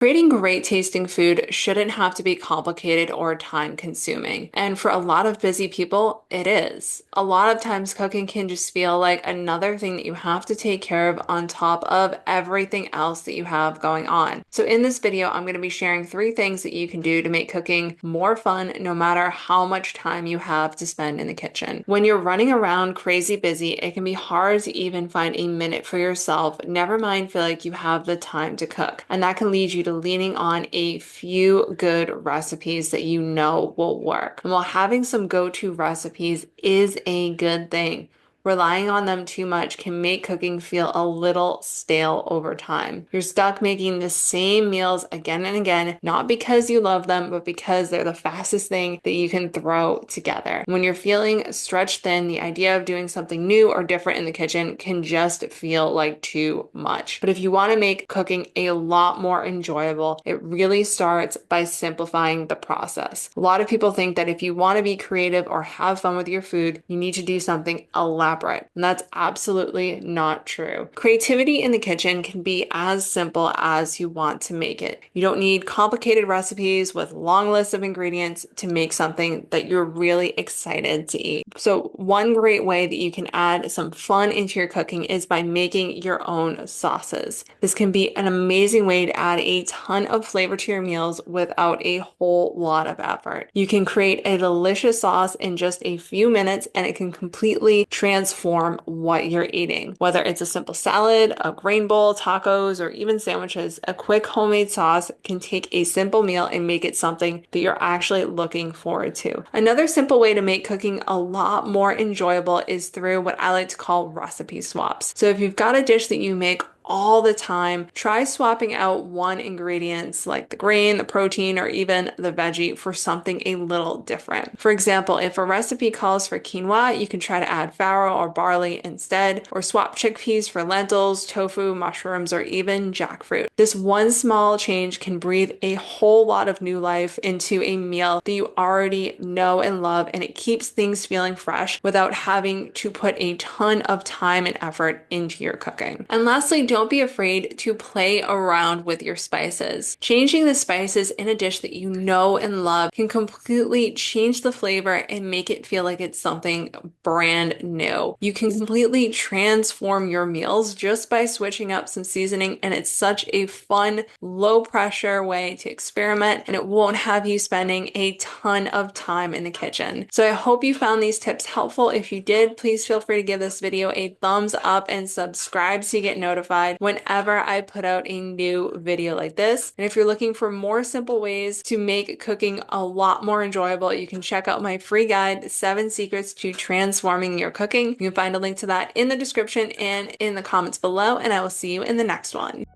Creating great tasting food shouldn't have to be complicated or time consuming. And for a lot of busy people, it is. A lot of times cooking can just feel like another thing that you have to take care of on top of everything else that you have going on. So in this video, I'm going to be sharing 3 things that you can do to make cooking more fun no matter how much time you have to spend in the kitchen. When you're running around crazy busy, it can be hard to even find a minute for yourself, never mind feel like you have the time to cook. And that can lead you to leaning on a few good recipes that you know will work. And while having some go-to recipes is a good thing, relying on them too much can make cooking feel a little stale over time. You're stuck making the same meals again and again, not because you love them, but because they're the fastest thing that you can throw together. When you're feeling stretched thin, the idea of doing something new or different in the kitchen can just feel like too much. But if you want to make cooking a lot more enjoyable, it really starts by simplifying the process. A lot of people think that if you want to be creative or have fun with your food, you need to do something elaborate. And that's absolutely not true. Creativity in the kitchen can be as simple as you want to make it. You don't need complicated recipes with long lists of ingredients to make something that you're really excited to eat. So one great way that you can add some fun into your cooking is by making your own sauces. This can be an amazing way to add a ton of flavor to your meals without a whole lot of effort. You can create a delicious sauce in just a few minutes and it can completely transform what you're eating. Whether it's a simple salad, a grain bowl, tacos, or even sandwiches, a quick homemade sauce can take a simple meal and make it something that you're actually looking forward to. Another simple way to make cooking a lot more enjoyable is through what I like to call recipe swaps. So if you've got a dish that you make all the time, try swapping out one ingredients like the grain, the protein, or even the veggie for something a little different. For example, if a recipe calls for quinoa, you can try to add farro or barley instead, or swap chickpeas for lentils, tofu, mushrooms, or even jackfruit. This one small change can breathe a whole lot of new life into a meal that you already know and love, and it keeps things feeling fresh without having to put a ton of time and effort into your cooking. And lastly, don't be afraid to play around with your spices. Changing the spices in a dish that you know and love can completely change the flavor and make it feel like it's something brand new. You can completely transform your meals just by switching up some seasoning, and it's such a fun, low pressure way to experiment, and it won't have you spending a ton of time in the kitchen. So I hope you found these tips helpful. If you did, please feel free to give this video a thumbs up and subscribe so you get notified whenever I put out a new video like this. And if you're looking for more simple ways to make cooking a lot more enjoyable, you can check out my free guide, 7 Secrets to Transforming Your Cooking. You can find a link to that in the description and in the comments below, and I will see you in the next one.